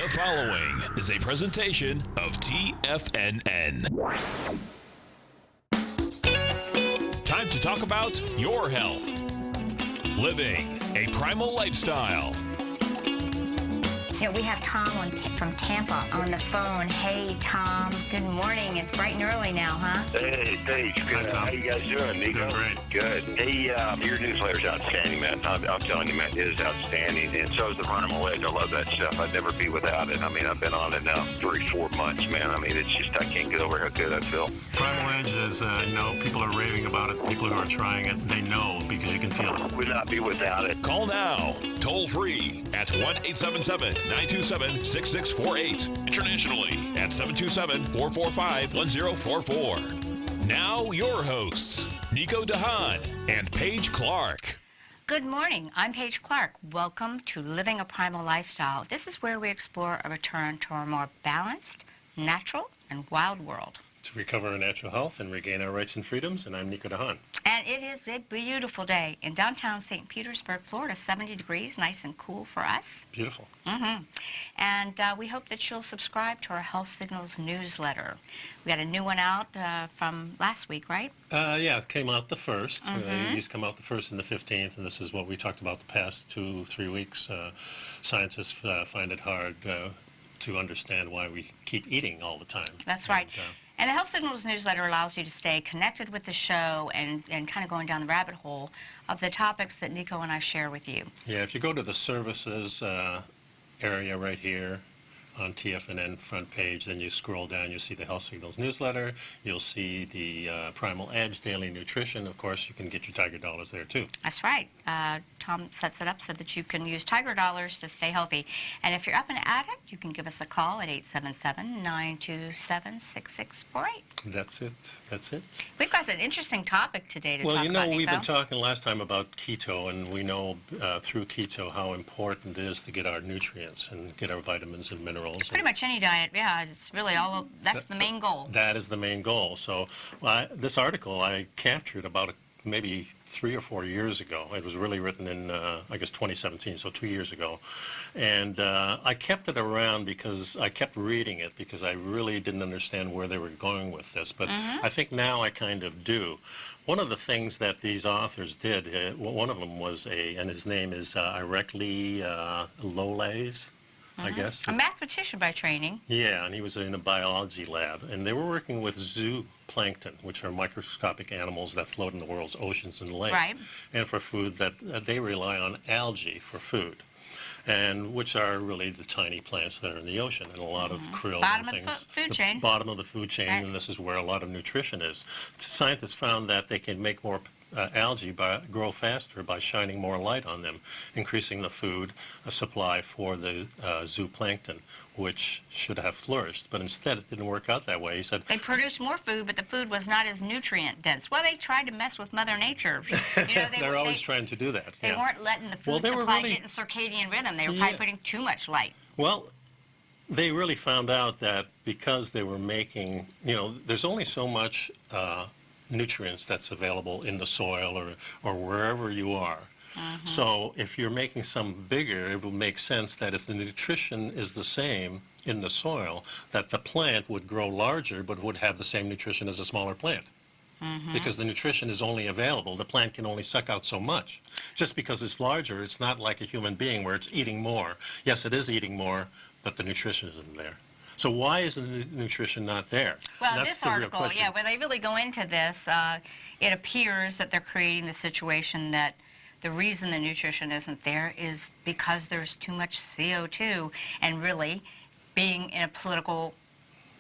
The following is a presentation of TFNN. Time to talk about your health. Living a primal lifestyle. You know, we have Tom from Tampa on the phone. Hey, Tom. Good morning. It's bright and early now, huh? Hey, Paige. Good. Hi, Tom. How you guys doing, Nico? Doing great. Good. Hey, your newsletter's outstanding, man. I'm telling you, man, it is outstanding. And so is the Primal. I love that stuff. I'd never be without it. I mean, I've been on it now 3-4 months, man. I mean, it's just, I can't get over how good I feel. Primal Edge is, people are raving about it. People who are trying it, they know because you can feel it. Would not be without it. Call now, toll free at 1-877-927-6648. Internationally at 727-445-1044. Now your hosts, Nico Haan and Paige Clarke. Good morning. I'm Paige Clarke. Welcome to Living a Primal Lifestyle. This is where we explore a return to a more balanced, natural, and wild world. To recover our natural health and regain our rights and freedoms, and I'm Nico Haan. And it is a beautiful day in downtown St. Petersburg, Florida. 70 degrees, nice and cool for us. Beautiful. And we hope that you'll subscribe to our Health Signals newsletter. We got a new one out from last week, right? Yeah, it came out the 1st. These come out the 1st and the 15th, and this is what we talked about the past 2-3 weeks. Scientists find it hard to understand why we keep eating all the time. That's right. And the Health Signals newsletter allows you to stay connected with the show and kind of going down the rabbit hole of the topics that Nico and I share with you. Yeah, if you go to the services area right here on TFNN front page, then you scroll down, you see the Health Signals newsletter, you'll see the Primal Edge Daily Nutrition. Of course, you can get your Tiger Dollars there too. That's right. Tom sets it up so that you can use Tiger Dollars to stay healthy. And if you're up and at it, you can give us a call at 877-927-6648. That's it. That's it. We've got an interesting topic today to talk about, we've Nico. been talking last time about keto, and we know through keto how important it is to get our nutrients and get our vitamins and minerals. Pretty much any diet, yeah. It's really that's the main goal. That is the main goal. So this article I captured about maybe 3 or 4 years ago. It was really written in, I guess, 2017, so 2 years ago. And I kept it around because I kept reading it because I really didn't understand where they were going with this. But I think now I kind of do. One of the things that these authors did, one of them was and his name is Irecli Lolays, I guess. A mathematician by training. Yeah, and he was in a biology lab, and they were working with zooplankton, which are microscopic animals that float in the world's oceans and lakes. Right. And for food, that they rely on algae for food, and which are really the tiny plants that are in the ocean, and a lot of krill Bottom and of things. the food chain. Bottom of the food chain, Right. and this is where a lot of nutrition is. Scientists found that they can make more algae grow faster by shining more light on them, increasing the food supply for the zooplankton, which should have flourished. But instead, it didn't work out that way. He said They produced more food, but the food was not as nutrient dense. Well, they tried to mess with Mother Nature. they're always trying to do that. They weren't letting the food they were supply really- get in circadian rhythm. They were probably putting too much light. Well, they really found out that because they were making, there's only so much nutrients that's available in the soil or wherever you are. So if you're making some bigger, it would make sense that if the nutrition is the same in the soil, that the plant would grow larger but would have the same nutrition as a smaller plant. Because the nutrition is only available. The plant can only suck out so much. Just because it's larger, it's not like a human being where it's eating more. Yes, it is eating more, but the nutrition isn't there. So why is the nutrition not there? Well, this article, where they really go into this, it appears that they're creating the situation that the reason the nutrition isn't there is because there's too much CO2. And really, being in a political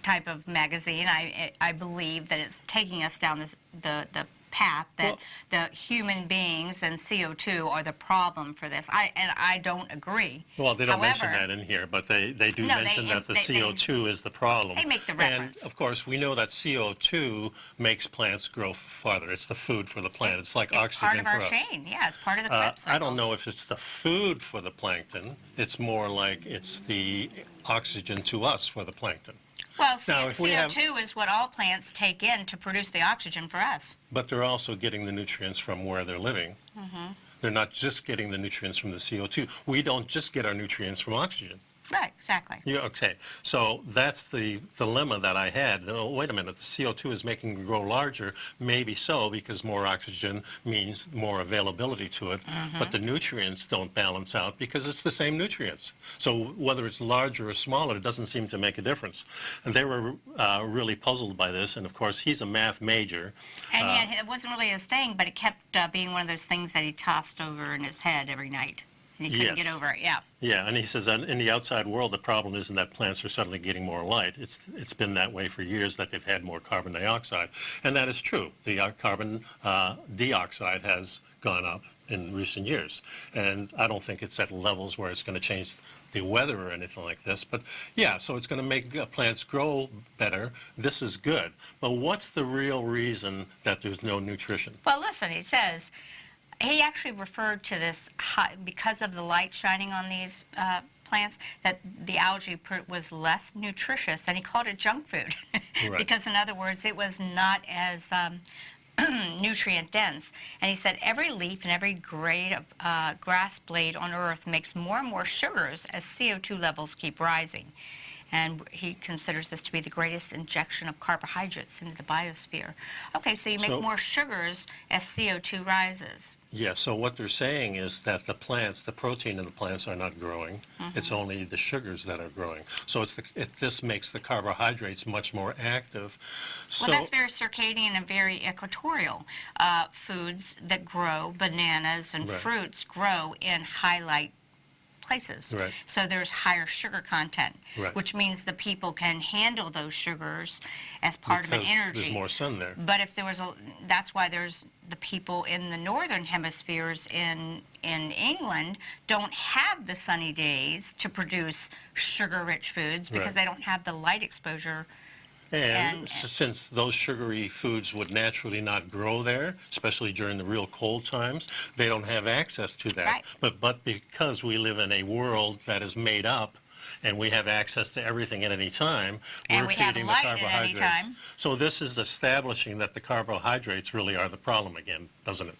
type of magazine, I believe that it's taking us down the path that the human beings and CO2 are the problem for this. I don't agree. Well, they don't However, mention that in here, but they do mention that the CO2 is the problem. They make the reference. And, of course, we know that CO2 makes plants grow farther. It's the food for the plant. It's like oxygen for us. It's part of our chain. Yeah, it's part of the Krebs cycle. I don't know if it's the food for the plankton. It's more like it's the oxygen to us for the plankton. Well, Now, if we have- CO2 is what all plants take in to produce the oxygen for us. But they're also getting the nutrients from where they're living. They're not just getting the nutrients from the CO2. We don't just get our nutrients from oxygen. Right, exactly. Yeah, okay. So that's the dilemma that I had. Oh, wait a minute, the CO2 is making it grow larger. Maybe so, because more oxygen means more availability to it. But the nutrients don't balance out because it's the same nutrients. So whether it's larger or smaller, it doesn't seem to make a difference. And they were really puzzled by this. And of course, he's a math major. And yet, it wasn't really his thing, but it kept being one of those things that he tossed over in his head every night. And he couldn't get over it, yeah. Yeah, and he says in the outside world, the problem isn't that plants are suddenly getting more light. It's been that way for years, that they've had more carbon dioxide. And that is true. The carbon dioxide has gone up in recent years. And I don't think it's at levels where it's going to change the weather or anything like this. But yeah, so it's going to make plants grow better. This is good. But what's the real reason that there's no nutrition? Well, listen, he says, he actually referred to this because of the light shining on these plants, that the algae was less nutritious, and he called it junk food. Right. Because, in other words, it was not as nutrient dense. And he said every leaf and every grade of grass blade on Earth makes more and more sugars as CO2 levels keep rising. And he considers this to be the greatest injection of carbohydrates into the biosphere. Okay, so you make more sugars as CO2 rises. Yeah, so what they're saying is that the plants, the protein in the plants are not growing. It's only the sugars that are growing. So this makes the carbohydrates much more active. So, Well, that's very circadian and very equatorial. Foods that grow, bananas and fruits, grow in high light places. Right. So there's higher sugar content, Right. which means the people can handle those sugars as part of an because energy. there's more sun there. But if there was that's why there's the people in the northern hemispheres in England don't have the sunny days to produce sugar-rich foods because Right. they don't have the light exposure. And since those sugary foods would naturally not grow there, especially during the real cold times, they don't have access to that. Right. But because we live in a world that is made up and we have access to everything at any time, And we're we have feeding light the at any carbohydrates. time. So this is establishing that the carbohydrates really are the problem again, doesn't it?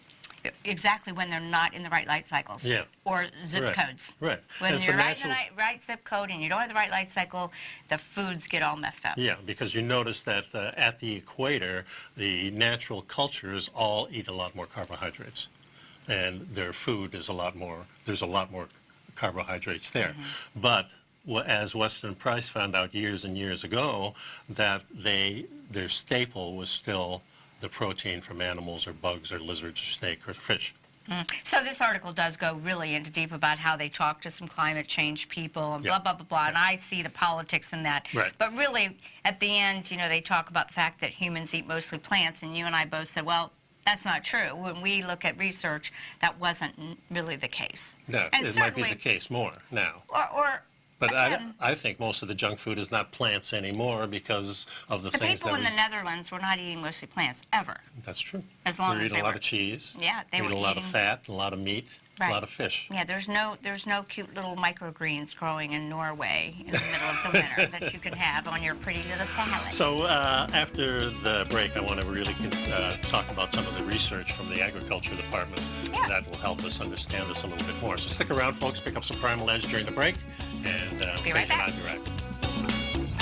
Exactly, when they're not in the right light cycles. Yeah. Or zip Right. codes. Right. When And you're for right in the right zip code and you don't have the right light cycle, the foods get all messed up. Yeah, because you notice that at the equator, the natural cultures all eat a lot more carbohydrates. And their food is there's a lot more carbohydrates there. But as Weston Price found out years and years ago, that their staple was still the protein from animals or bugs or lizards or snake or fish. So this article does go really into deep about how they talk to some climate change people and blah, blah, blah, blah, and I see the politics in that. Right. But really, at the end, they talk about the fact that humans eat mostly plants, and you and I both said, well, that's not true. When we look at research, that wasn't really the case. No, And it might be the case more now. But again, I think most of the junk food is not plants anymore because of the the things people that in the Netherlands were not eating mostly plants, ever. That's true. As long They're as eating they a lot were- of cheese. Yeah, they were eating a lot of eating- fat, a lot of meat, Right. a lot of fish. Yeah, there's no cute little microgreens growing in Norway in the middle of the winter that you can have on your pretty little salad. So after the break, I want to really talk about some of the research from the Agriculture Department Yeah. that will help us understand this a little bit more. So stick around, folks. Pick up some Primal Edge during the break, and Be right Paige and back. I'll be right back.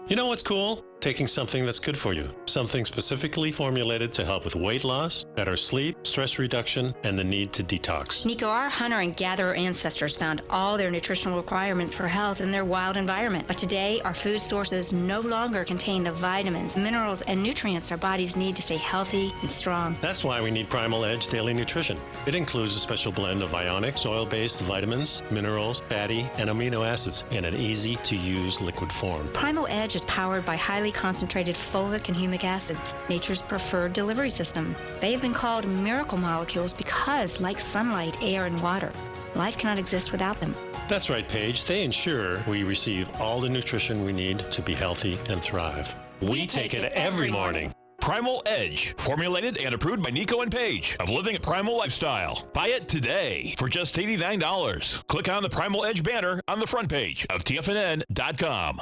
You know what's cool? Taking something that's good for you. Something specifically formulated to help with weight loss, better sleep, stress reduction, and the need to detox. Nico, our hunter and gatherer ancestors found all their nutritional requirements for health in their wild environment. But today, our food sources no longer contain the vitamins, minerals, and nutrients our bodies need to stay healthy and strong. That's why we need Primal Edge Daily Nutrition. It includes a special blend of ionic, soil-based vitamins, minerals, fatty, and amino acids in an easy-to-use liquid form. Primal Edge is powered by highly concentrated fulvic and humic acids, nature's preferred delivery system. They have been called miracle molecules because, like sunlight, air, and water, life cannot exist without them. That's right, Paige. They ensure we receive all the nutrition we need to be healthy and thrive. We take it every morning. Primal Edge, formulated and approved by Nico and Paige of Living a Primal Lifestyle. Buy it today for just $89. Click on the Primal Edge banner on the front page of TFNN.com.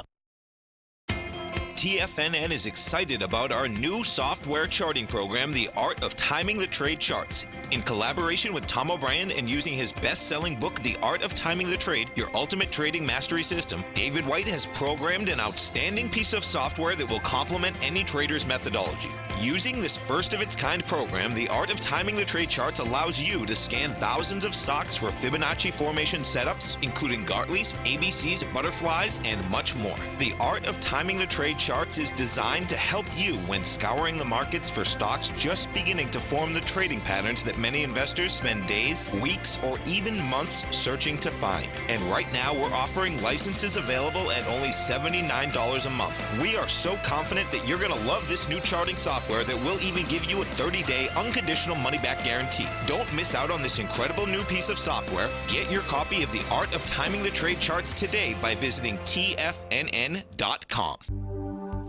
TFNN is excited about our new software charting program, The Art of Timing the Trade Charts. In collaboration with Tom O'Brien and using his best-selling book, The Art of Timing the Trade, Your Ultimate Trading Mastery System, David White has programmed an outstanding piece of software that will complement any trader's methodology. Using this first-of-its-kind program, The Art of Timing the Trade Charts allows you to scan thousands of stocks for Fibonacci formation setups, including Gartley's, ABC's, butterflies, and much more. The Art of Timing the Trade Charts is designed to help you when scouring the markets for stocks just beginning to form the trading patterns that many investors spend days, weeks, or even months searching to find. And right now, we're offering licenses available at only $79 a month. We are so confident that you're going to love this new charting software that will even give you a 30-day unconditional money-back guarantee. Don't miss out on this incredible new piece of software. Get your copy of The Art of Timing the Trade Charts today by visiting TFNN.com.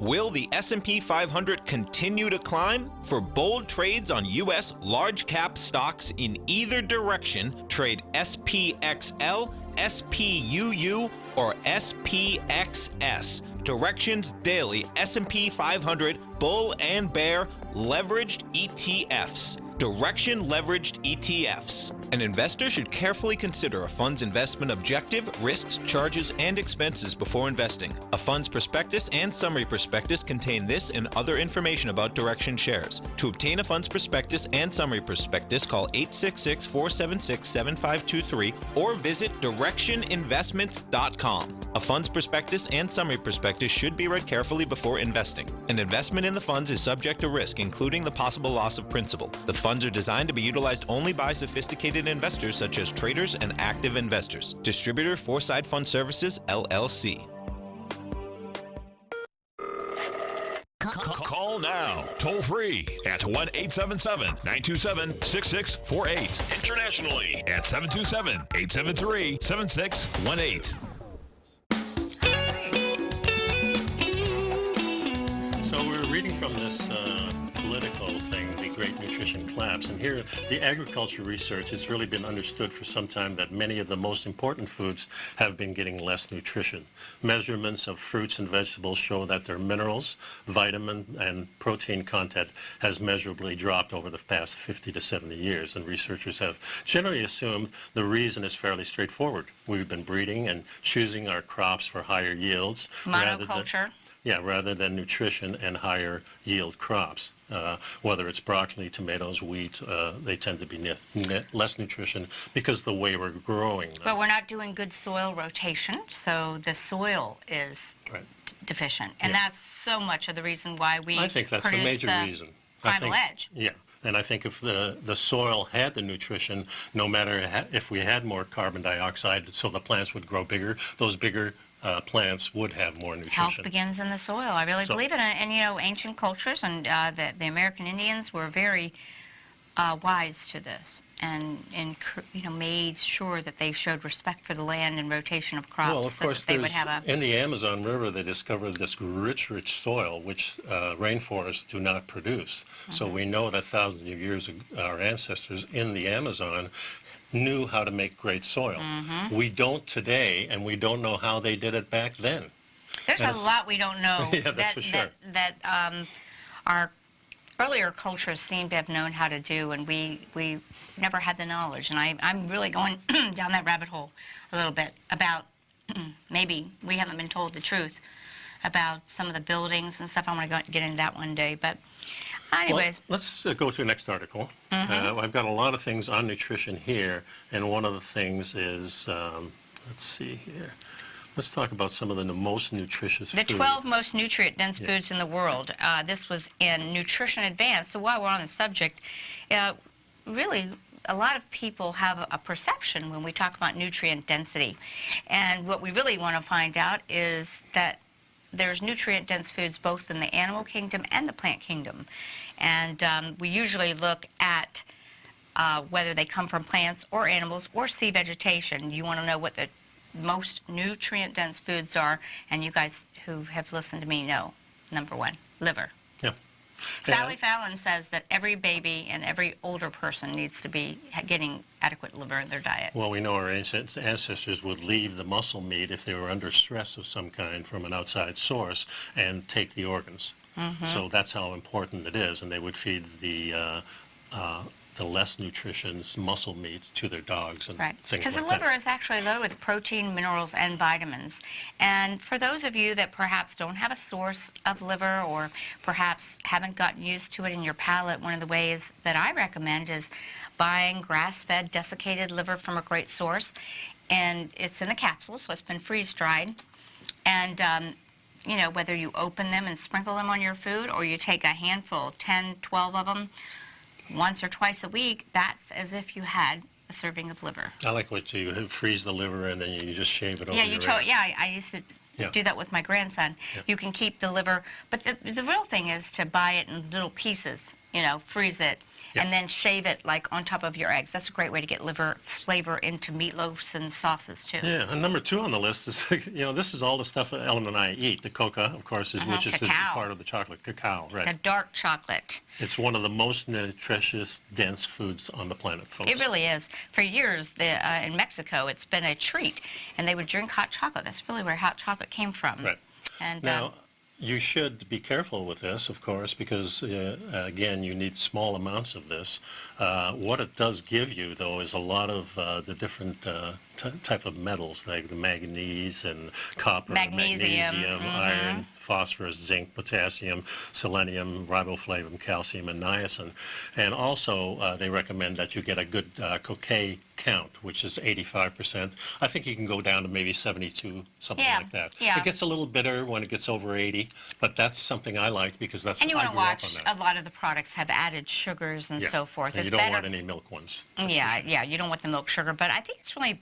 Will the S&P 500 continue to climb? For bold trades on U.S. large-cap stocks in either direction, trade SPXL, SPUU, or SPXS. Directions Daily S&P 500 Bull and Bear Leveraged ETFs. Direction Leveraged ETFs. An investor should carefully consider a fund's investment objective, risks, charges, and expenses before investing. A fund's prospectus and summary prospectus contain this and other information about Direction shares. To obtain a fund's prospectus and summary prospectus, call 866-476-7523 or visit directioninvestments.com. A fund's prospectus and summary prospectus should be read carefully before investing. An investment in the funds is subject to risk, including the possible loss of principal. The funds are designed to be utilized only by sophisticated investors such as traders and active investors. Distributor Foreside Fund Services, LLC. Call now, toll free at 1-877-927-6648. Internationally at 727-873-7618. So we're reading from this political thing, the Great Nutrition Collapse, and here the agriculture research has really been understood for some time that many of the most important foods have been getting less nutrition. Measurements of fruits and vegetables show that their minerals, vitamin, and protein content has measurably dropped over the past 50 to 70 years, and researchers have generally assumed the reason is fairly straightforward. We've been breeding and choosing our crops for higher yields. Monoculture. Rather than nutrition and higher yield crops. Whether it's broccoli, tomatoes, wheat, they tend to be less nutrition because the way we're growing them. But we're not doing good soil rotation, so the soil is deficient. And that's so much of the reason why we I think that's the major reason. Primal Edge. Yeah. And I think if the soil had the nutrition, no matter if we had more carbon dioxide, so the plants would grow bigger, those bigger plants would have more nutrition. Health begins in the soil. I really believe it. And, you know, ancient cultures and the American Indians were very wise to this and you know, made sure that they showed respect for the land and rotation of crops. Well, of course, so that they would have a... in the Amazon River, they discovered this rich soil, which rainforests do not produce. So we know that thousands of years ago, our ancestors in the Amazon knew how to make great soil. We don't today, and we don't know how they did it back then. There's a lot we don't know that's for sure. that our earlier cultures seem to have known how to do, and we never had the knowledge. And I'm really going down that rabbit hole a little bit about maybe we haven't been told the truth about some of the buildings and stuff. I want to get into that one day, but anyways. Well, let's go to the next article. I've got a lot of things on nutrition here, and one of the things is, let's see here. Let's talk about some of the most nutritious foods. The 12 most nutrient-dense foods in the world. This was in Nutrition Advanced. So while we're on the subject, really, a lot of people have a perception when we talk about nutrient density. And what we really want to find out is that there's nutrient-dense foods both in the animal kingdom and the plant kingdom. And we usually look at whether they come from plants or animals or sea vegetation. You want to know what the most nutrient-dense foods are, and you guys who have listened to me know. Number one, liver. Yeah. Sally Fallon says that every baby and every older person needs to be getting adequate liver in their diet. Well, we know our ancestors would leave the muscle meat if they were under stress of some kind from an outside source and take the organs. So that's how important it is, and they would feed the less nutritious muscle meat to their dogs and Right, things because like the liver that. is actually loaded with protein, minerals, and vitamins. And for those of you that perhaps don't have a source of liver or perhaps haven't gotten used to it in your palate, one of the ways that I recommend is buying grass-fed desiccated liver from a great source. And it's in a capsule, so it's been freeze-dried. And you know, whether you open them and sprinkle them on your food or you take a handful, 10, 12 of them, once or twice a week, that's as if you had a serving of liver. I like what you freeze the liver and then you just shave it over Yeah, your egg. I used to Yeah. do that with my grandson. Yeah. You can keep the liver, but the real thing is to buy it in little pieces, you know, freeze it, Yeah. and then shave it like on top of your eggs. That's a great way to get liver flavor into meatloafs and sauces too. Yeah, and number 2 on the list is, you know, this is all the stuff that Ellen and I eat. The coca, of course, which is the Cacao. part of the chocolate, cacao, right? The dark chocolate. It's one of the most nutritious, dense foods on the planet, folks. It really is. For years, in Mexico, it's been a treat, and they would drink hot chocolate. That's really where hot chocolate came from. Right. And Now, you should be careful with this, of course, because, again, you need small amounts of this. What it does give you, though, is a lot of the different type of metals, like the manganese and copper, Magnesium, iron, phosphorus, zinc, potassium, selenium, riboflavin, calcium, and niacin. And also, they recommend that you get a good cocaine count, which is 85%. I think you can go down to maybe 72, something Yeah, like that. yeah. It gets a little bitter when it gets over 80, but that's something I like because that's and you I want to grew up watch, on that. a lot of the products have added sugars and Yeah. so forth. And It's you don't better. want any milk ones. Yeah, you don't want the milk sugar, but I think it's really,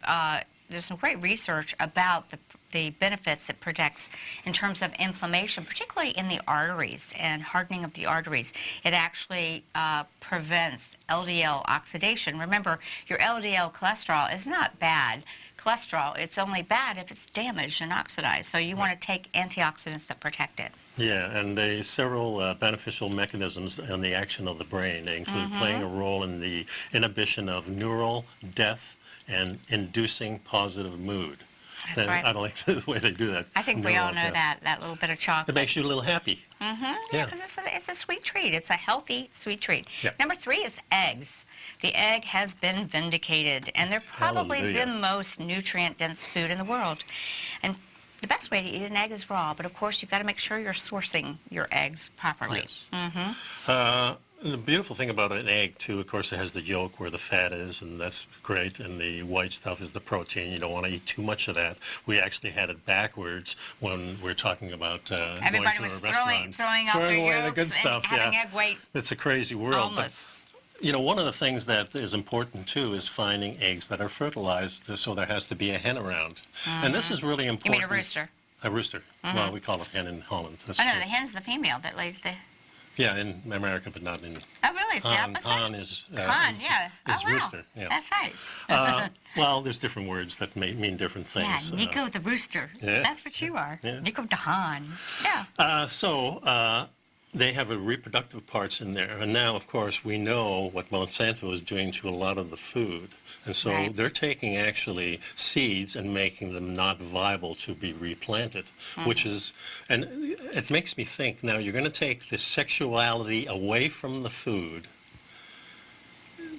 there's some great research about the benefits it protects in terms of inflammation, particularly in the arteries and hardening of the arteries. It actually prevents LDL oxidation. Remember, your LDL cholesterol is not bad cholesterol. It's only bad if it's damaged and oxidized. So you want to take antioxidants that protect it. Yeah, and there's several beneficial mechanisms in the action of the brain. They include playing a role in the inhibition of neural death and inducing positive mood. That's And right. I don't like the way they do that. I think we all Neural know death. that little bit of It chocolate. makes you a little happy. Yeah, Yeah. because it's a sweet treat. It's a healthy sweet treat. Yeah. Number 3 is eggs. The egg has been vindicated, and they're probably Hallelujah. the most nutrient-dense food in the world. And the best way to eat an egg is raw, but of course you've got to make sure you're sourcing your eggs properly. Yes. The beautiful thing about an egg, too, of course, it has the yolk where the fat is, and that's great, and the white stuff is the protein. You don't want to eat too much of that. We actually had it backwards when we're talking about Everybody going to was a restaurant. throwing out their Throwing away the yolks good and stuff, having yeah. egg white It's a crazy world. almost. But, you know, one of the things that is important, too, is finding eggs that are fertilized, so there has to be a hen around. And this is really You important. mean a rooster? A rooster. Well, we call it hen in Holland. That's Oh, no, true. the hen's the female that lays the... Yeah, in America, but not in... Oh, really? It's the opposite? Haan is... Haan, yeah. is Oh, wow. rooster, yeah. That's right. Well, there's different words that may mean different Yeah, things. Nico the rooster. yeah. That's what you are. Yeah. Nico the Haan. Yeah. They have a reproductive parts in there. And now, of course, we know what Monsanto is doing to a lot of the food. And so Right. they're taking actually seeds and making them not viable to be replanted, which is, and it makes me think, now you're going to take the sexuality away from the food.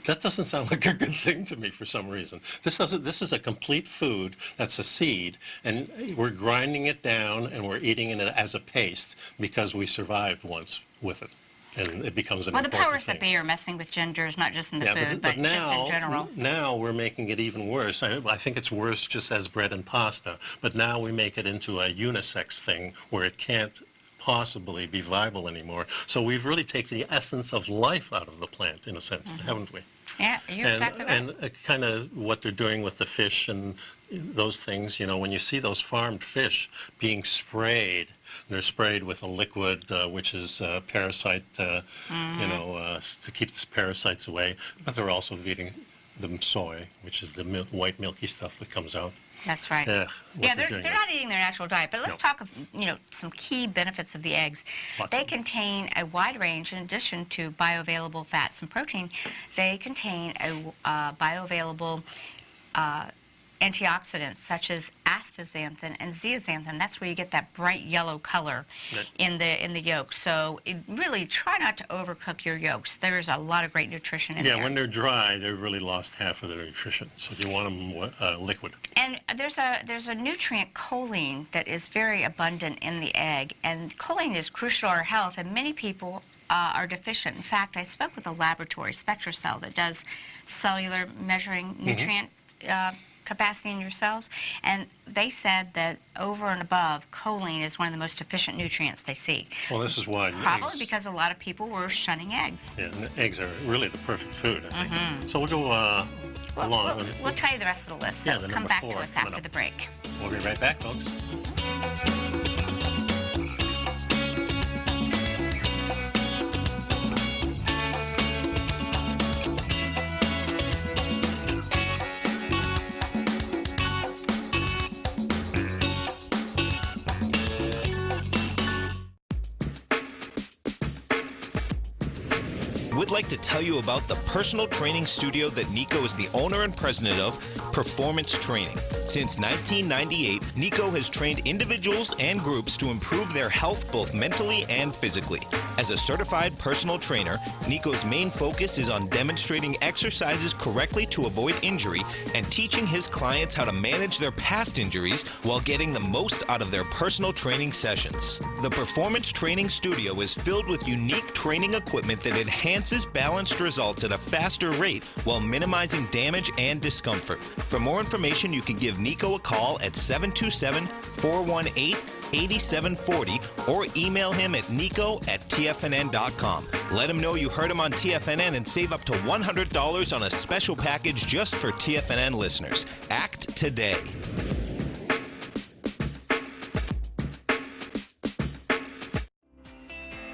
That doesn't sound like a good thing to me for some reason. This is a complete food that's a seed, and we're grinding it down and we're eating it as a paste because we survived once with it. And it becomes an Well, the important powers that thing. be are messing with genders, not just in the food, but now, just in general. Now we're making it even worse. I think it's worse just as bread and pasta, but now we make it into a unisex thing where it can't possibly be viable anymore. So we've really taken the essence of life out of the plant, in a sense, haven't we? Yeah, you're exactly right. And kind of what they're doing with the fish and those things, you know, when you see those farmed fish being sprayed, they're sprayed with a liquid which is parasite, you know, to keep the parasites away, but they're also feeding them soy, which is the white milky stuff that comes out. That's right. what Yeah, they're they're doing. not eating their natural diet. But let's No. talk of, some key benefits of the eggs. Lots They of them. contain a wide range, in addition to bioavailable fats and protein, they contain a bioavailable antioxidants such as astaxanthin and zeaxanthin. That's where you get that bright yellow color Right. in the yolk. So really try not to overcook your yolks. There's a lot of great nutrition in there. Yeah, when they're dry, they've really lost half of their nutrition. So you want them liquid. And there's a nutrient choline that is very abundant in the egg, and choline is crucial to our health, and many people are deficient. In fact, I spoke with a laboratory, SpectraCell, that does cellular measuring nutrient capacity in your cells, and they said that over and above, choline is one of the most efficient nutrients they see. Well, this is why Probably eggs, because a lot of people were shunning eggs. yeah, and eggs are really the perfect food, I think. So we'll go along. We'll tell you the rest of the list, so Yeah, the come number back to 4 us coming after up. the break. We'll be right back, folks. We'd like to tell you about the personal training studio that Nico is the owner and president of, Performance Training. Since 1998, Nico has trained individuals and groups to improve their health both mentally and physically. As a certified personal trainer, Nico's main focus is on demonstrating exercises correctly to avoid injury and teaching his clients how to manage their past injuries while getting the most out of their personal training sessions. The Performance Training Studio is filled with unique training equipment that enhances balanced results at a faster rate while minimizing damage and discomfort. For more information, you can give Nico a call at 727-418-8740 or email him at nico@tfnn.com. Let him know you heard him on TFNN and save up to $100 on a special package just for TFNN listeners. Act today.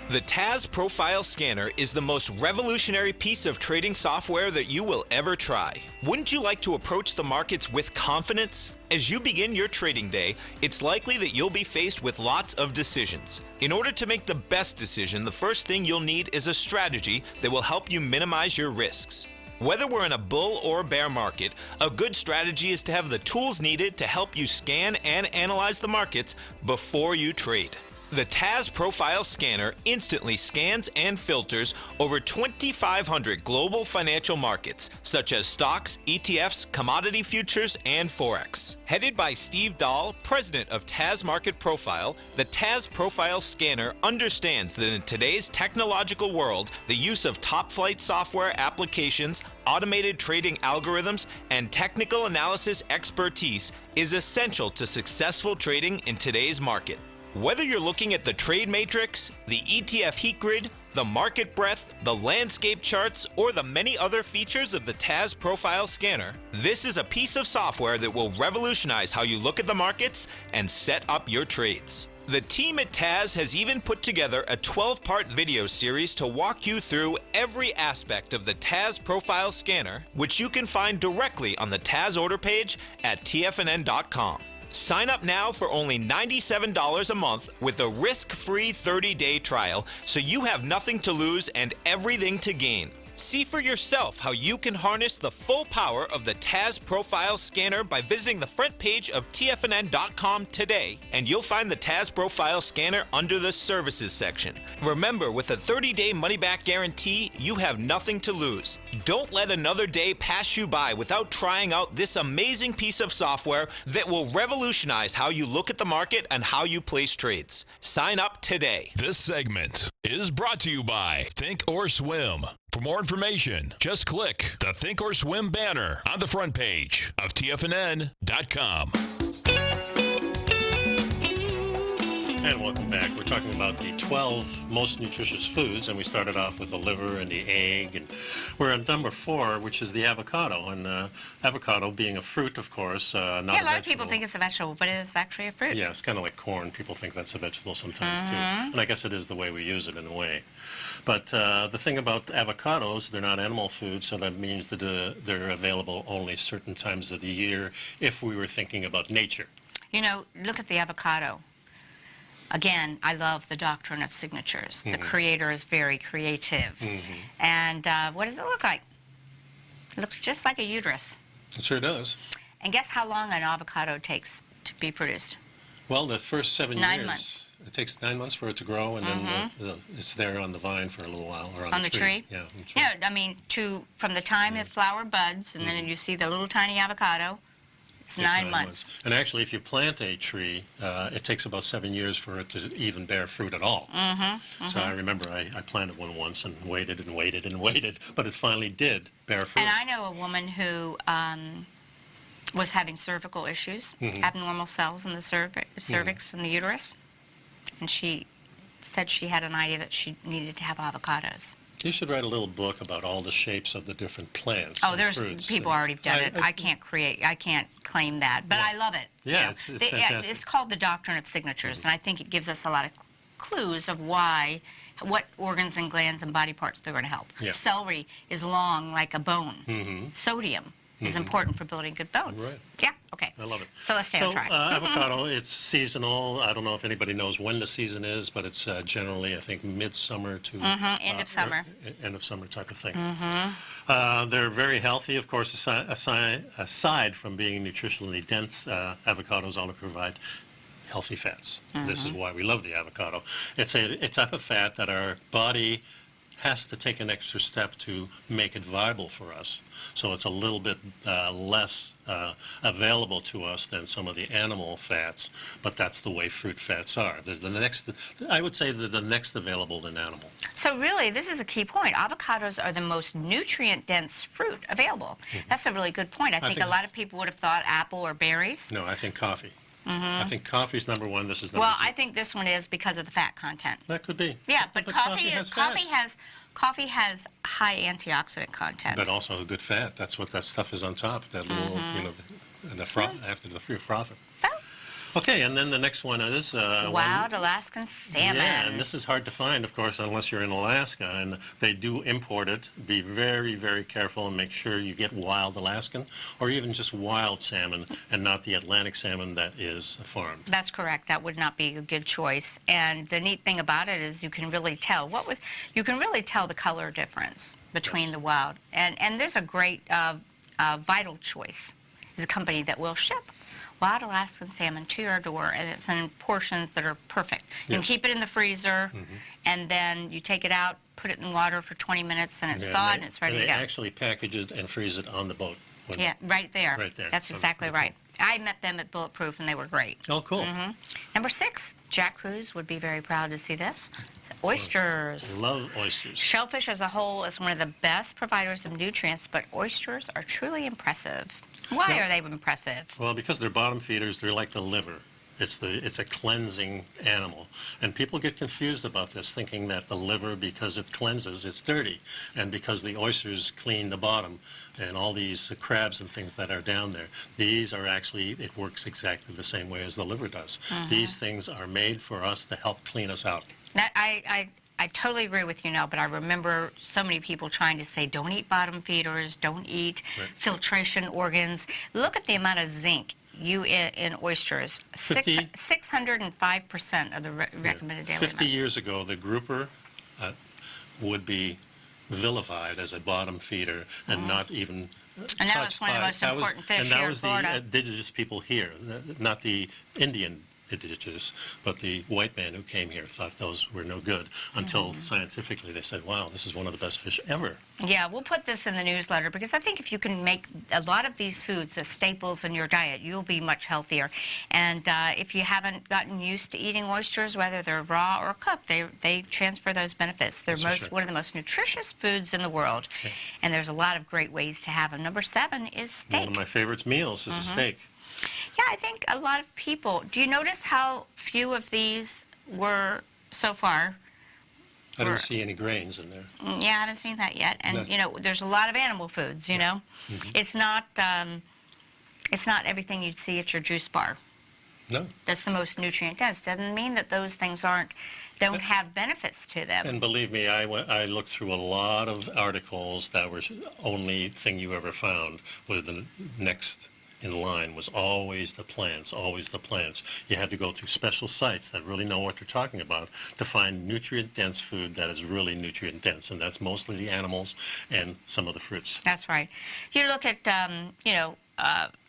The Taz Profile Scanner is the most revolutionary piece of trading software that you will ever try. Wouldn't you like to approach the markets with confidence? As you begin your trading day, it's likely that you'll be faced with lots of decisions. In order to make the best decision, the first thing you'll need is a strategy that will help you minimize your risks. Whether we're in a bull or bear market, a good strategy is to have the tools needed to help you scan and analyze the markets before you trade. The Taz Profile Scanner instantly scans and filters over 2,500 global financial markets, such as stocks, ETFs, commodity futures, and Forex. Headed by Steve Dahl, president of Taz Market Profile, the Taz Profile Scanner understands that in today's technological world, the use of top-flight software applications, automated trading algorithms, and technical analysis expertise is essential to successful trading in today's market. Whether you're looking at the trade matrix, the ETF heat grid, the market breadth, the landscape charts, or the many other features of the Taz Profile Scanner, this is a piece of software that will revolutionize how you look at the markets and set up your trades. The team at Taz has even put together a 12-part video series to walk you through every aspect of the Taz Profile Scanner, which you can find directly on the Taz order page at tfnn.com. Sign up now for only $97 a month with a risk-free 30-day trial, so you have nothing to lose and everything to gain. See for yourself how you can harness the full power of the Taz Profile Scanner by visiting the front page of TFNN.com today, and you'll find the Taz Profile Scanner under the Services section. Remember, with a 30-day money-back guarantee, you have nothing to lose. Don't let another day pass you by without trying out this amazing piece of software that will revolutionize how you look at the market and how you place trades. Sign up today. This segment is brought to you by Think or Swim. For more information, just click the Think or Swim banner on the front page of TFNN.com. And welcome back. We're talking about the 12 most nutritious foods, and we started off with the liver and the egg, and we're on number 4, which is the avocado. And avocado being a fruit, of course, not Yeah, a lot of vegetable. people think it's a vegetable, but it is actually a fruit. Yeah, it's kind of like corn. People think that's a vegetable sometimes, too. And I guess it is the way we use it in a way. But the thing about avocados, they're not animal food, so that means that they're available only certain times of the year if we were thinking about nature. You know, look at the avocado. Again, I love the doctrine of signatures. The creator is very creative. And what does it look like? It looks just like a uterus. It sure does. And guess how long an avocado takes to be produced? Well, the first 7 years. 9 months. It takes 9 months for it to grow, and then it's there on the vine for a little while, or On the tree? Yeah, on the tree. Yeah, I mean, from the time the flower buds, and then you see the little tiny avocado, it's It's 9 months. And actually, if you plant a tree, it takes about 7 years for it to even bear fruit at all. So I remember I planted one once and waited and waited and waited, but it finally did bear fruit. And I know a woman who was having cervical issues, abnormal cells in the cervix and the uterus, and she said she had an idea that she needed to have avocados. You should write a little book about all the shapes of the different plants. Oh, and there's fruits. people already done it. I can't claim that, but I love it. Yeah, You it's know, fantastic. it's called the doctrine of signatures, and I think it gives us a lot of clues of what organs and glands and body parts they're going to help. Yeah. Celery is long like a bone. Sodium is important for building good bones. Right. Yeah, okay. I love it. So let's stay on track. Avocado, it's seasonal. I don't know if anybody knows when the season is, but it's generally, I think, midsummer to End of summer. End of summer type of thing. They're very healthy, of course. Aside from being nutritionally dense, avocados also provide healthy fats. This is why we love the avocado. It's a type of fat that our body has to take an extra step to make it viable for us. So it's a little bit less available to us than some of the animal fats, but that's the way fruit fats are. I would say they're the next available than animal. So really, this is a key point. Avocados are the most nutrient-dense fruit available. That's a really good point. I think a lot of people would have thought apple or berries. No, I think coffee. I think coffee's number 1. This is number Well, 2. I think this one is because of the fat content. That could be. Yeah, but coffee has fat. coffee has high antioxidant content. But also a good fat. That's what that stuff is on top. That little, the froth after the free frother. Oh. Okay, and then the next one is Wild Alaskan salmon. Yeah, and this is hard to find, of course, unless you're in Alaska, and they do import it. Be very, very careful and make sure you get wild Alaskan, or even just wild salmon, and not the Atlantic salmon that is farmed. That's correct. That would not be a good choice. And the neat thing about it is you can really tell the color difference between the wild. And there's a great Vital Choice is a company that will ship wild Alaskan salmon to your door, and it's in portions that are perfect. You can keep it in the freezer, and then you take it out, put it in water for 20 minutes, and it's thawed, and it's ready to They go. actually package it and freeze it on the boat. Yeah, right there. Right there. That's exactly right. I met them at Bulletproof, and they were great. Oh, cool. Number 6, Jack Cruz would be very proud to see this. Oysters. Love oysters. Shellfish as a whole is one of the best providers of nutrients, but oysters are truly impressive. Why are they impressive? Well, because they're bottom feeders, they're like the liver. It's a cleansing animal. And people get confused about this, thinking that the liver, because it cleanses, it's dirty. And because the oysters clean the bottom and all these crabs and things that are down there, these are actually, it works exactly the same way as the liver does. These things are made for us to help clean us out. I totally agree with you now, but I remember so many people trying to say, don't eat bottom feeders, don't eat filtration organs. Look at the amount of zinc in oysters. 605% of the recommended daily 50 amounts. years ago, the grouper would be vilified as a bottom feeder and not even And that was one of the most important fish here in Florida. And that was the indigenous people here, not the Indian indigenous, but the white man who came here thought those were no good until scientifically they said, wow, this is one of the best fish ever. Yeah, we'll put this in the newsletter because I think if you can make a lot of these foods as staples in your diet, you'll be much healthier. And if you haven't gotten used to eating oysters, whether they're raw or cooked, they transfer those benefits. They're one of the most nutritious foods in the world. Okay. And there's a lot of great ways to have them. Number 7 is steak. One of my favorite meals is a steak. Yeah, I think a lot of people, do you notice how few of these we're so far. I don't see any grains in there. Yeah, I haven't seen that yet. And No. you know, there's a lot of animal foods. You know, it's not everything you'd see at your juice bar. No. That's the most nutrient dense. Doesn't mean that those things don't have benefits to them. And believe me, I looked through a lot of articles that were only thing you ever found was the next in line was always the plants, always the plants. You had to go through special sites that really know what they're talking about to find nutrient-dense food that is really nutrient-dense, and that's mostly the animals and some of the fruits. That's right. You look at,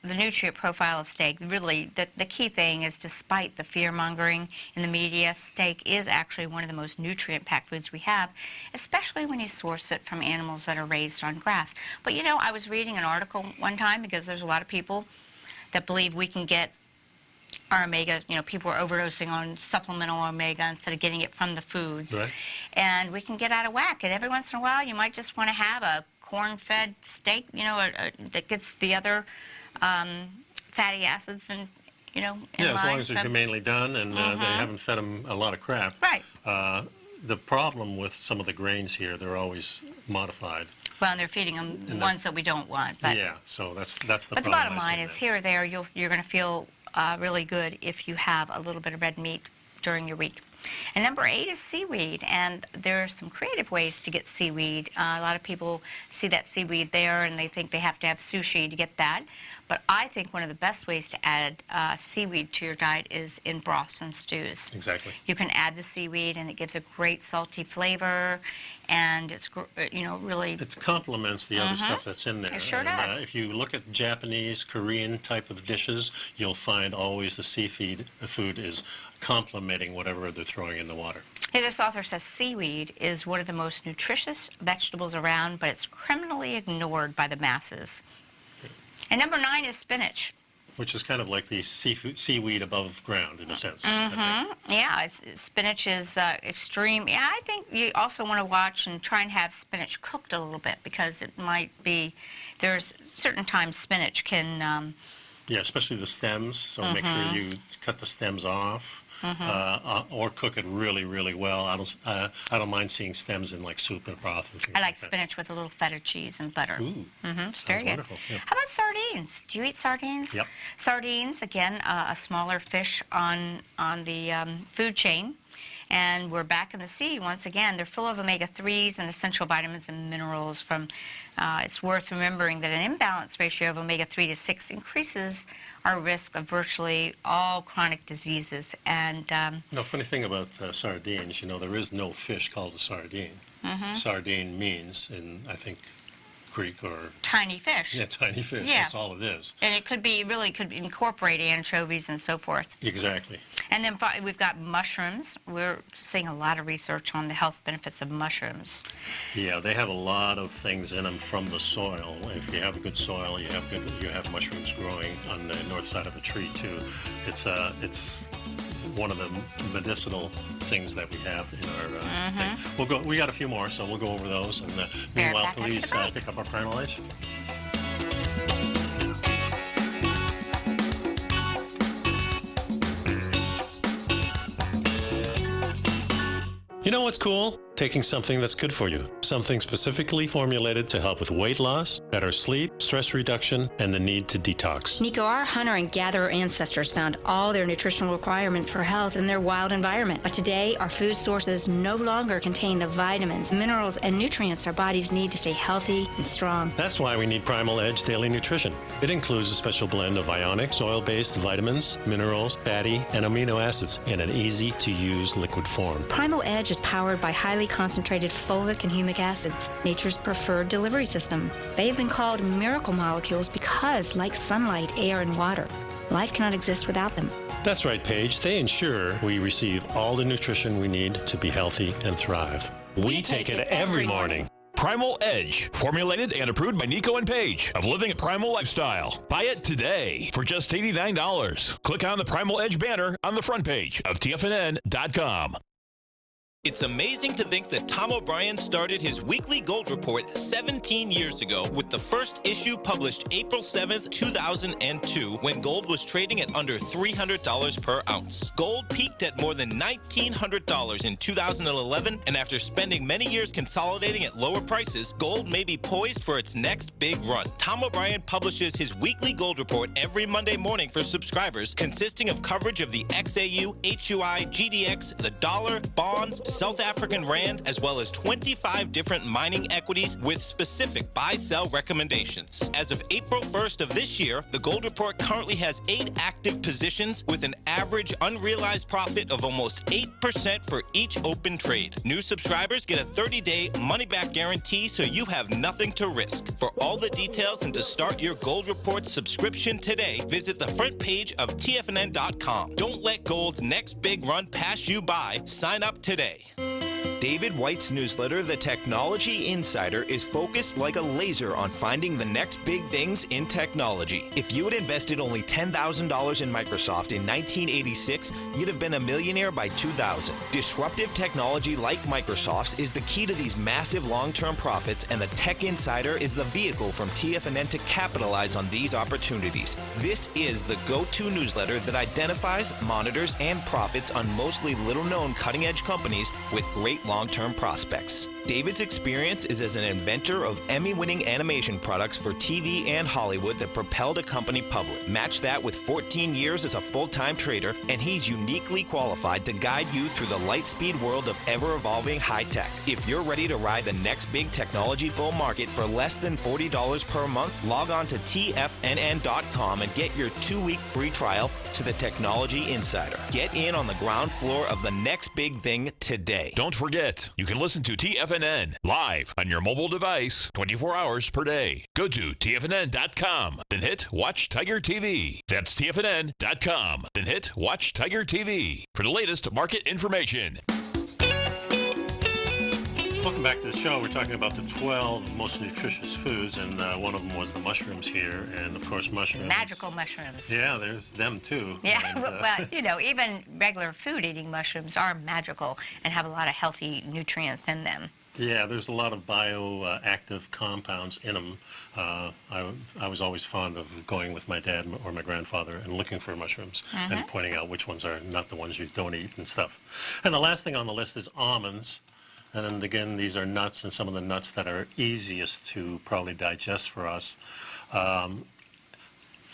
the nutrient profile of steak. Really, the key thing is, despite the fear-mongering in the media, steak is actually one of the most nutrient-packed foods we have, especially when you source it from animals that are raised on grass. But, you know, I was reading an article one time, because there's a lot of people that believe we can get our omega, you know, people are overdosing on supplemental omega instead of getting it from the foods. Right. And we can get out of whack. And every once in a while, you might just want to have a corn-fed steak, you know, that gets the other fatty acids and, you know, in Yeah, as long line. as they're humanely done and they haven't fed them a lot of crap. Right. The problem with some of the grains here, they're always modified. Well, and they're feeding them ones that we don't want. But, Yeah, so that's the but problem. the bottom I see line in is, that. here or there, you're going to feel really good if you have a little bit of red meat during your week. And number 8 is seaweed, and there are some creative ways to get seaweed. A lot of people see that seaweed there, and they think they have to have sushi to get that. But I think one of the best ways to add seaweed to your diet is in broths and stews. Exactly. You can add the seaweed, and it gives a great salty flavor, and it's, you know, really... It complements the other stuff that's in there. It sure And, does. if you look at Japanese, Korean type of dishes, you'll find always the food is complementing whatever they're throwing in the water. Hey, this author says seaweed is one of the most nutritious vegetables around, but it's criminally ignored by the masses. And number 9 is spinach. Which is kind of like the seaweed above ground, in a sense. I think. Yeah, spinach is extreme. Yeah, I think you also want to watch and try and have spinach cooked a little bit, because it might be, there's certain times spinach can... Yeah, especially the stems, so make sure you cut the stems off. Or cook it really, really well. I don't mind seeing stems in like soup and broth and things I like that. spinach with a little feta cheese and butter. Ooh, It's very sounds good. wonderful. Yeah. How about sardines? Do you eat sardines? Yep. Sardines, again, a smaller fish on the food chain. And we're back in the sea once again. They're full of omega-3s and essential vitamins and minerals. It's worth remembering that an imbalanced ratio of omega-3 to 6 increases our risk of virtually all chronic diseases. And No, funny thing about sardines, you know, there is no fish called a sardine. Sardine means, in, I think, Greek or... tiny fish. Yeah, tiny fish. Yeah. That's all it is. And it could incorporate anchovies and so forth. Exactly. And then we've got mushrooms. We're seeing a lot of research on the health benefits of mushrooms. Yeah, they have a lot of things in them from the soil. If you have good soil, you have mushrooms growing on the north side of a tree too. It's one of the medicinal things that we have in our thing. We got a few more, so we'll go over those. And meanwhile, back after please the break. pick up our Primal Edge. You know what's cool? Taking something that's good for you. Something specifically formulated to help with weight loss, better sleep, stress reduction, and the need to detox. Nico, our hunter and gatherer ancestors found all their nutritional requirements for health in their wild environment. But today, our food sources no longer contain the vitamins, minerals, and nutrients our bodies need to stay healthy and strong. That's why we need Primal Edge Daily Nutrition. It includes a special blend of ionic, soil-based vitamins, minerals, fatty, and amino acids in an easy-to-use liquid form. Primal Edge is powered by highly concentrated fulvic and humic acids, nature's preferred delivery system. They have been called miracle molecules because, like sunlight, air, and water, life cannot exist without them. That's right, Paige. They ensure we receive all the nutrition we need to be healthy and thrive. We take it every morning. Primal Edge, formulated and approved by Nico and Paige of Living a Primal Lifestyle. Buy it today for just $89. Click on the Primal Edge banner on the front page of TFNN.com. It's amazing to think that Tom O'Brien started his weekly Gold Report 17 years ago, with the first issue published April 7th, 2002, when gold was trading at under $300 per ounce. Gold peaked at more than $1,900 in 2011, and after spending many years consolidating at lower prices, gold may be poised for its next big run. Tom O'Brien publishes his weekly Gold Report every Monday morning for subscribers, consisting of coverage of the XAU, HUI, GDX, the dollar, bonds, South African rand, as well as 25 different mining equities with specific buy-sell recommendations. As of April 1st of this year, the Gold Report currently has 8 active positions with an average unrealized profit of almost 8% for each open trade. New subscribers get a 30-day money-back guarantee, so you have nothing to risk. For all the details and to start your Gold Report subscription today, visit the front page of TFNN.com. Don't let gold's next big run pass you by. Sign up today. David White's newsletter, The Technology Insider, is focused like a laser on finding the next big things in technology. If you had invested only $10,000 in Microsoft in 1986, you'd have been a millionaire by 2000. Disruptive technology like Microsoft's is the key to these massive long-term profits, and the Tech Insider is the vehicle from TFNN to capitalize on these opportunities. This is the go-to newsletter that identifies, monitors, and profits on mostly little-known cutting-edge companies with great long-term prospects. David's experience is as an inventor of Emmy-winning animation products for TV and Hollywood that propelled a company public. Match that with 14 years as a full-time trader, and he's uniquely qualified to guide you through the light-speed world of ever-evolving high-tech. If you're ready to ride the next big technology bull market for less than $40 per month, log on to TFNN.com and get your 2-week free trial to the Technology Insider. Get in on the ground floor of the next big thing today. Don't forget, you can listen to TFNN live on your mobile device 24 hours per day. Go to TFNN.com, then hit Watch Tiger TV. That's TFNN.com, then hit Watch Tiger TV for the latest market information. Welcome back to the show. We're talking about the 12 most nutritious foods, and one of them was the mushrooms here, and of course mushrooms. Magical mushrooms. Yeah, there's them too. Yeah, And, well, you know, even regular food-eating mushrooms are magical and have a lot of healthy nutrients in them. Yeah, there's a lot of bioactive compounds in them. I was always fond of going with my dad or my grandfather and looking for mushrooms and pointing out which ones are not the ones you don't eat and stuff. And the last thing on the list is almonds. And then again, these are nuts, and some of the nuts that are easiest to probably digest for us.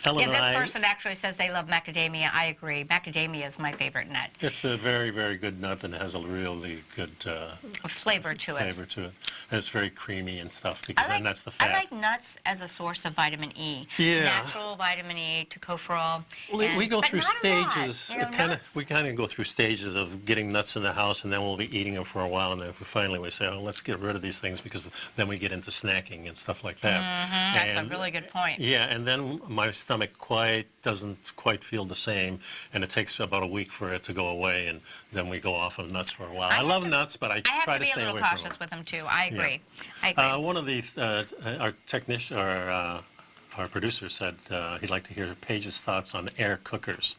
Ellen Yeah, this and I, person actually says they love macadamia. I agree. Macadamia is my favorite nut. it's a very, very good nut, and it has a really good A flavor to it. flavor to it. And it's very creamy and stuff, because then that's the fat. I like nuts as a source of vitamin E. Yeah. Natural vitamin E, tocopherol. Well, we go but through not a lot, stages. you know, nuts. We kind of go through stages of getting nuts in the house, and then we'll be eating them for a while, and then finally we say, oh, let's get rid of these things, because then we get into snacking and stuff like that. That's a And- really good point. Yeah, and then my stomach doesn't quite feel the same, and it takes about a week for it to go away, and then we go off of nuts for a while. I have love to- nuts, but I I have try to to be a stay little away from cautious them. with them too. I agree. I agree. One of the our technician, our producer said he'd like to hear Paige's thoughts on air cookers.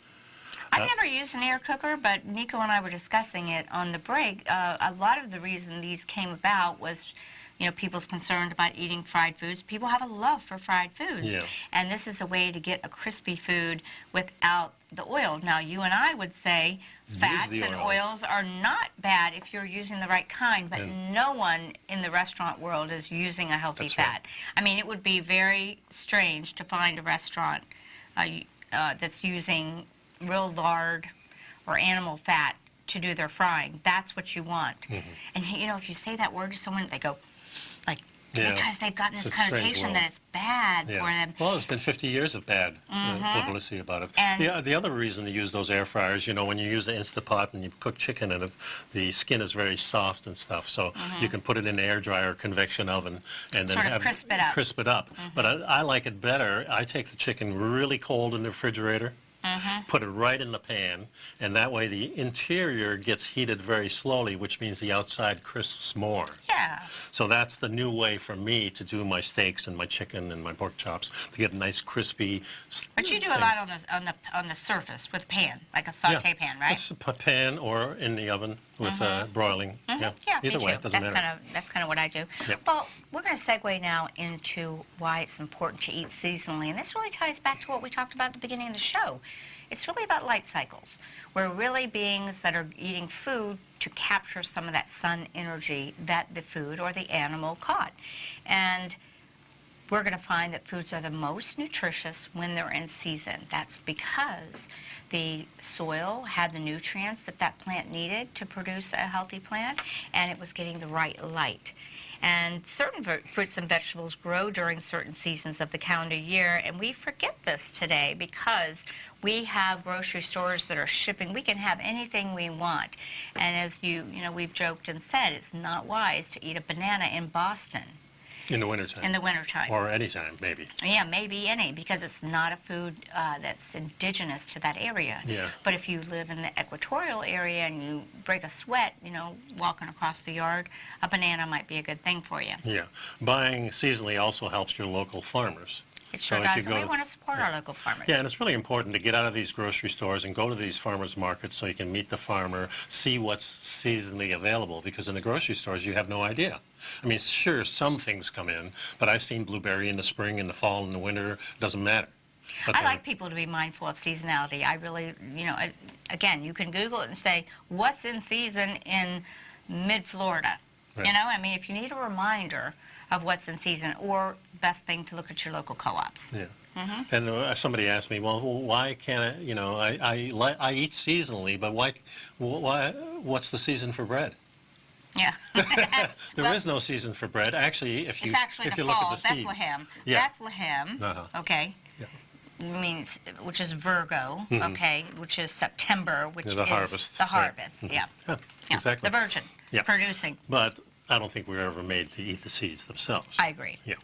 I've never used an air cooker, but Nico and I were discussing it on the break. A lot of the reason these came about was, you know, people's concerned about eating fried foods. People have a love for fried foods. Yeah. And this is a way to get a crispy food without the oil. Now, you and I would say fats the and oils. oils are not bad if you're using the right kind, but no one in the restaurant world is using a healthy That's fat. right. I mean, it would be very strange to find a restaurant that's using real lard or animal fat to do their frying. That's what you want. And, you know, if you say that word to someone, they go, like, Yeah. because they've gotten this It's a strange connotation world. that it's bad for them. Well, it's been 50 years of bad publicity about it. And- The other reason to use those air fryers, you know, when you use the Instapot and you cook chicken in it, the skin is very soft and stuff, so you can put it in an air dryer or convection oven and then Sort of crisp it up. But I like it better. I take the chicken really cold in the refrigerator, put it right in the pan, and that way the interior gets heated very slowly, which means the outside crisps more. Yeah. So that's the new way for me to do my steaks and my chicken and my pork chops, to get a nice crispy. But you do a lot on the surface with pan, like a saute pan, right? It's a pan or in the oven. with broiling. Yeah, Yeah, either me way, too. it doesn't matter. That's kind of what I do. Yep. Well, we're going to segue now into why it's important to eat seasonally, and this really ties back to what we talked about at the beginning of the show. It's really about light cycles. We're really beings that are eating food to capture some of that sun energy that the food or the animal caught, and we're going to find that foods are the most nutritious when they're in season. That's because the soil had the nutrients that that plant needed to produce a healthy plant, and it was getting the right light. And certain fruits and vegetables grow during certain seasons of the calendar year, and we forget this today because we have grocery stores that are shipping. We can have anything we want. And as we've joked and said, it's not wise to eat a banana in Boston. In the wintertime. In the wintertime. Or anytime, maybe. Yeah, maybe any, because it's not a food that's indigenous to that area. Yeah. But if you live in the equatorial area and you break a sweat, walking across the yard, a banana might be a good thing for you. Yeah. Buying seasonally also helps your local farmers. It sure So if does, you and we go- want to support our local farmers. Yeah, and it's really important to get out of these grocery stores and go to these farmers markets so you can meet the farmer, see what's seasonally available, because in the grocery stores you have no idea. I mean, sure, some things come in, but I've seen blueberry in the spring, in the fall, in the winter, doesn't matter. But I then- like people to be mindful of seasonality. I really, again, you can Google it and say, what's in season in mid-Florida? Right. I mean, if you need a reminder of what's in season, or best thing to look at your local co-ops. Yeah. And somebody asked me, well, why can't I eat seasonally, but why, what's the season for bread? Yeah. There is no season for bread. Actually, if you It's actually if the you look fall, at the seed. Bethlehem. Yeah. Bethlehem, Uh-huh. okay, means, which is Virgo, okay, which is September, which Mm-hmm. Yeah, the is harvest, the sorry. harvest, yeah. Yeah, Yeah, exactly. the virgin, Yeah. producing. But I don't think we were ever made to eat the seeds themselves. I agree. Yeah.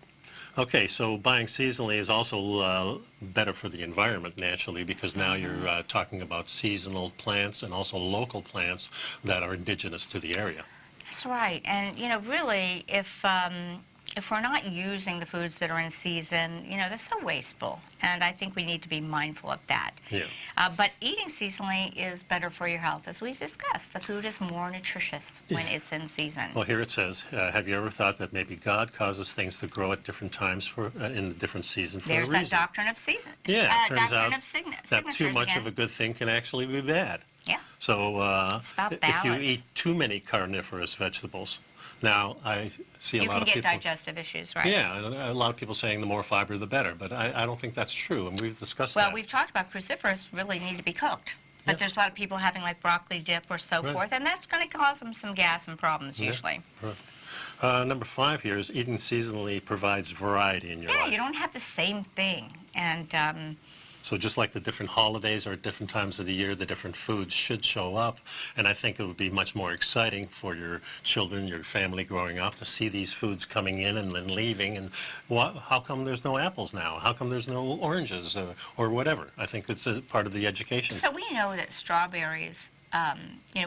Okay, so buying seasonally is also better for the environment naturally, because now you're talking about seasonal plants and also local plants that are indigenous to the area. That's right, and really, if we're not using the foods that are in season, they're so wasteful, and I think we need to be mindful of that. Yeah. But eating seasonally is better for your health, as we've discussed. The food is more nutritious when it's in season. Well, here it says, have you ever thought that maybe God causes things to grow at different times in a different season for There's a that reason? doctrine of season. Yeah, it turns doctrine out of signatures that too much again. of a good thing can actually be bad. Yeah. So It's about if you balance. eat too many carnivorous vegetables, now I see a You lot can of get people. digestive issues, right? Yeah, and a lot of people saying the more fiber the better, but I don't think that's true, and we've discussed Well, that. we've talked about cruciferous really need to be cooked. But Yeah. there's a lot of people having like broccoli dip or so Right. forth, and that's going to cause them some gas and problems Yeah. usually. Number 5 here is eating seasonally provides variety in your Yeah, life. you don't have the same thing. And So just like the different holidays or at different times of the year, the different foods should show up. And I think it would be much more exciting for your children, your family growing up to see these foods coming in and then leaving. And how come there's no apples now? How come there's no oranges or whatever? I think it's a part of the education. so we know that strawberries,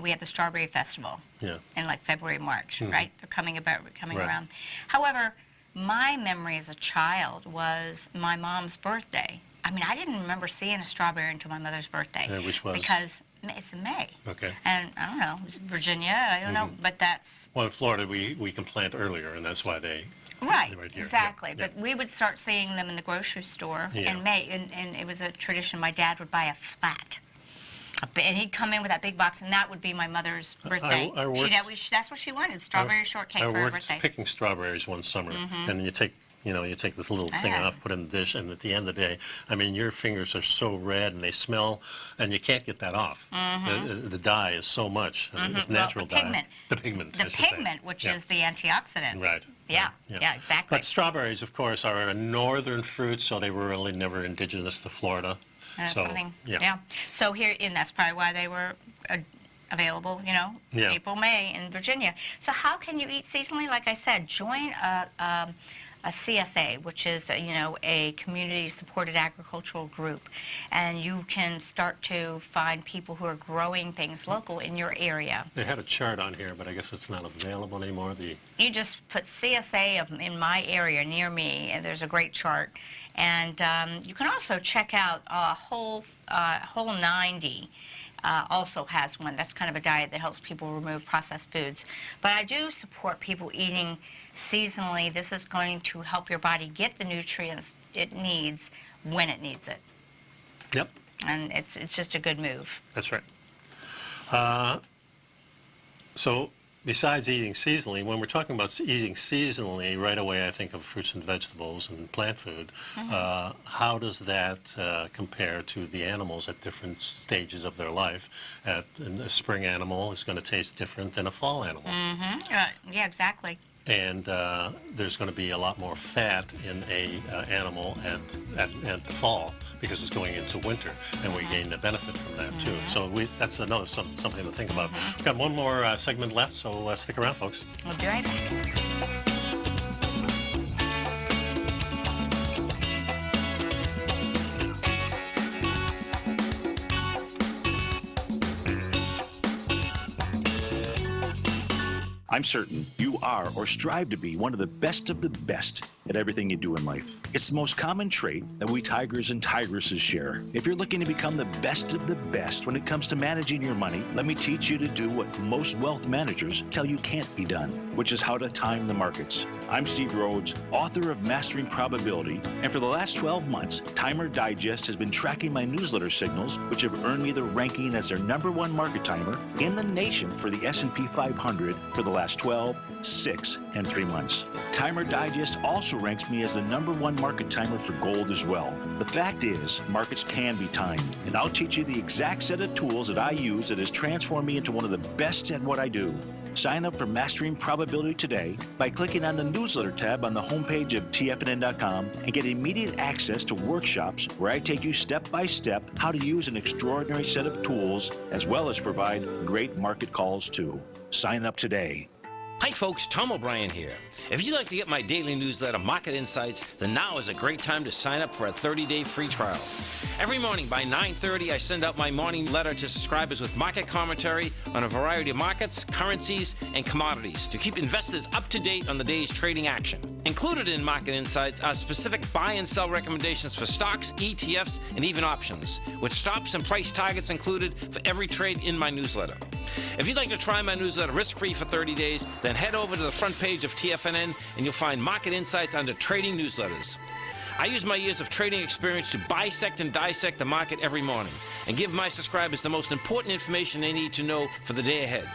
we have the Strawberry Festival Yeah. in like February, March, right? They're coming Right. around. However, my memory as a child was my mom's birthday. I mean, I didn't remember seeing a strawberry until my mother's birthday. Which was? Because it's in May. Okay. And I don't know, it's Virginia, I don't know, but that's Well, in Florida, we can plant earlier, and that's why they... right, Right here, exactly. yeah, yeah. But we would start seeing them in the grocery store Yeah. in May, and it was a tradition. My dad would buy a flat. And he'd come in with that big box, and that would be my mother's birthday. I worked- That's what she wanted, strawberry shortcake I for her worked birthday. picking strawberries one summer, and you take this little thing Ah. off, put it in the dish, and at the end of the day, I mean, your fingers are so red and they smell, and you can't get that off. The dye is so much. It's Well, natural the dye. pigment. The pigment. The I should say. pigment, which Yeah. is the antioxidant. Right. Yeah, right, yeah, exactly. But strawberries, of course, are a northern fruit, so they were really never indigenous to Florida. That's So, something. yeah. Yeah. So here, and that's probably why they were available, Yeah. April, May in Virginia. So how can you eat seasonally? Like I said, join a CSA, which is a community-supported agricultural group, and you can start to find people who are growing things local in your area. They had a chart on here, but I guess it's not available anymore. You just put CSA in my area near me, and there's a great chart. And you can also check out Whole 90. also has one. That's kind of a diet that helps people remove processed foods. But I do support people eating seasonally. This is going to help your body get the nutrients it needs when it needs it. Yep, And it's just a good move. that's right. So besides eating seasonally, when we're talking about eating seasonally, right away I think of fruits and vegetables and plant food. How does that compare to the animals at different stages of their life? A spring animal is going to taste different than a fall animal. Yeah, exactly. And there's going to be a lot more fat in a animal at the fall because it's going into winter, and we gain the benefit from that too. So that's another something to think about. We've got one more segment left, so stick around, folks. We'll be right back. I'm certain you are or strive to be one of the best at everything you do in life. It's the most common trait that we tigers and tigresses share. If you're looking to become the best of the best when it comes to managing your money, let me teach you to do what most wealth managers tell you can't be done, which is how to time the markets. I'm Steve Rhodes, author of Mastering Probability, and for the last 12 months, Timer Digest has been tracking my newsletter signals, which have earned me the ranking as their #1 market timer in the nation for the S&P 500 for the last 12, 6, and 3 months. Timer Digest also ranks me as the #1 market timer for gold as well. The fact is, markets can be timed, and I'll teach you the exact set of tools that I use that has transformed me into one of the best at what I do. Sign up for Mastering Probability today by clicking on the newsletter tab on the homepage of TFNN.com and get immediate access to workshops where I take you step by step how to use an extraordinary set of tools as well as provide great market calls too. Sign up today. Hi folks, Tom O'Brien here. If you'd like to get my daily newsletter, Market Insights, then now is a great time to sign up for a 30-day free trial. Every morning by 9:30, I send out my morning letter to subscribers with market commentary on a variety of markets, currencies, and commodities to keep investors up to date on the day's trading action. Included in Market Insights are specific buy and sell recommendations for stocks, ETFs, and even options, with stops and price targets included for every trade in my newsletter. If you'd like to try my newsletter risk-free for 30 days, then head over to the front page of TFNN and you'll find Market Insights under Trading Newsletters. I use my years of trading experience to bisect and dissect the market every morning and give my subscribers the most important information they need to know for the day ahead.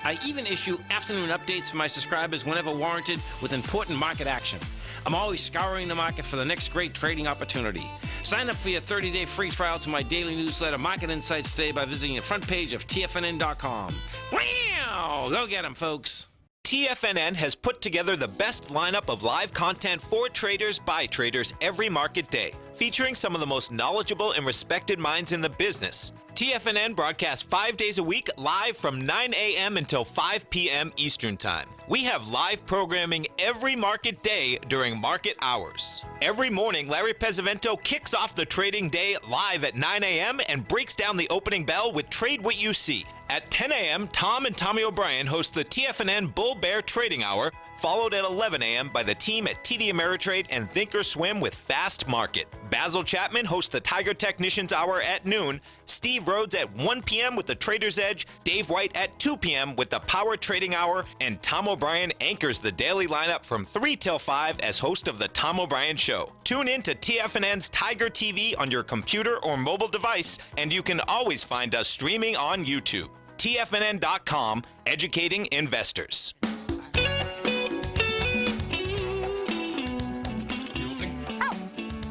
I even issue afternoon updates for my subscribers whenever warranted with important market action. I'm always scouring the market for the next great trading opportunity. Sign up for your 30-day free trial to my daily newsletter, Market Insights, today by visiting the front page of TFNN.com. Wow! Go get 'em, folks. TFNN has put together the best lineup of live content for traders by traders every market day, featuring some of the most knowledgeable and respected minds in the business. TFNN broadcasts 5 days a week live from 9 a.m. until 5 p.m. Eastern Time. We have live programming every market day during market hours. Every morning, Larry Pesavento kicks off the trading day live at 9 a.m. and breaks down the opening bell with Trade What You See. At 10 a.m., Tom and Tommy O'Brien host the TFNN Bull Bear Trading Hour, followed at 11 a.m. by the team at TD Ameritrade and Thinkorswim with Fast Market. Basil Chapman hosts the Tiger Technicians Hour at noon, Steve Rhodes at 1 p.m. with the Trader's Edge, Dave White at 2 p.m. with the Power Trading Hour, and Tom O'Brien anchors the daily lineup from 3 till 5 as host of the Tom O'Brien Show. Tune in to TFNN's Tiger TV on your computer or mobile device, and you can always find us streaming on YouTube. TFNN.com, educating investors.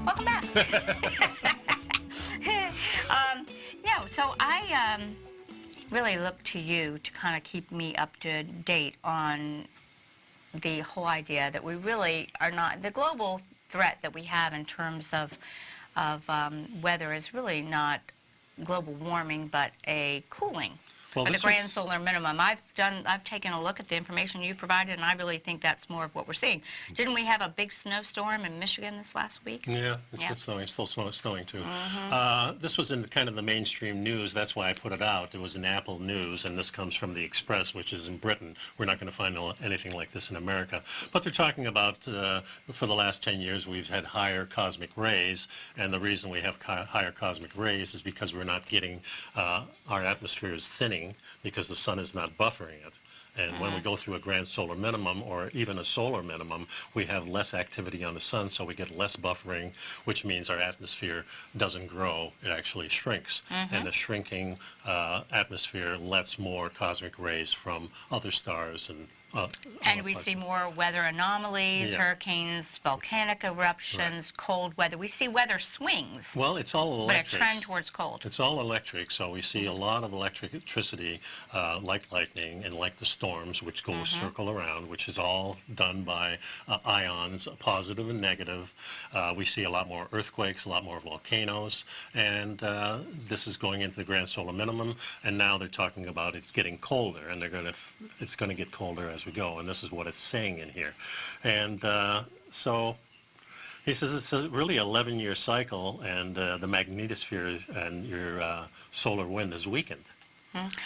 Welcome back. So I really look to you to kind of keep me up to date on the whole idea that we really are not, the global threat that we have in terms of weather is really not global warming, but a cooling. Well, Or the this grand was- solar minimum. I've taken a look at the information you provided, and I really think that's more of what we're seeing. Didn't we have a big snowstorm in Michigan this last week? Yeah, it's Yeah. been snowing, still snowing too. This was in kind of the mainstream news. That's why I put it out. It was in Apple News, and this comes from the Express, which is in Britain. We're not going to find anything like this in America. But they're talking about for the last 10 years we've had higher cosmic rays, and the reason we have higher cosmic rays is because we're not getting our atmosphere is thinning because the sun is not buffering it. And when we go through a grand solar minimum or even a solar minimum, we have less activity on the sun, so we get less buffering, which means our atmosphere doesn't grow, it actually shrinks. And the shrinking atmosphere lets more cosmic rays from other stars and And we see more weather anomalies, Yeah. hurricanes, volcanic eruptions, cold weather. We see weather swings, Well, it's all but electric. a trend towards cold. It's all electric, so we see a lot of electricity, like lightning and like the storms, which go circle around, which is all done by ions, positive and negative. We see a lot more earthquakes, a lot more volcanoes, and this is going into the grand solar minimum. And now they're talking about it's getting colder, and it's going to get colder as we go. And this is what it's saying in here, and so. He says it's a really 11-year cycle, and the magnetosphere and your solar wind is weakened.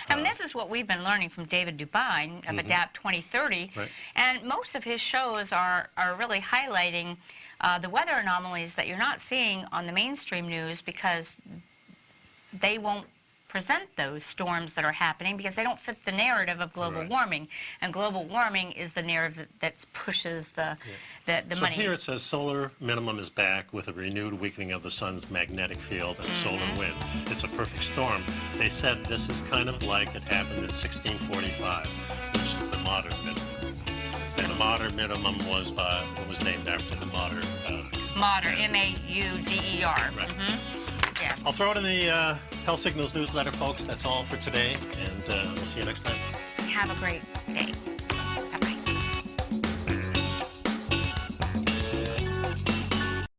And this is what we've been learning from David Dubine of Adapt 2030. Right. And most of his shows are really highlighting the weather anomalies that you're not seeing on the mainstream news because they won't present those storms that are happening because they don't fit the narrative of global warming. And global warming is the narrative that pushes the So money. here it says solar minimum is back with a renewed weakening of the sun's magnetic field and solar wind. It's a perfect storm. They said this is kind of like it happened in 1645, which is the modern minimum. And the modern minimum was what was named after the modern. Maudr, M-A-U-D-E-R. Right. Yeah. I'll throw it in the Health Signals newsletter, folks. That's all for today, and we'll see you next time. Have a great day.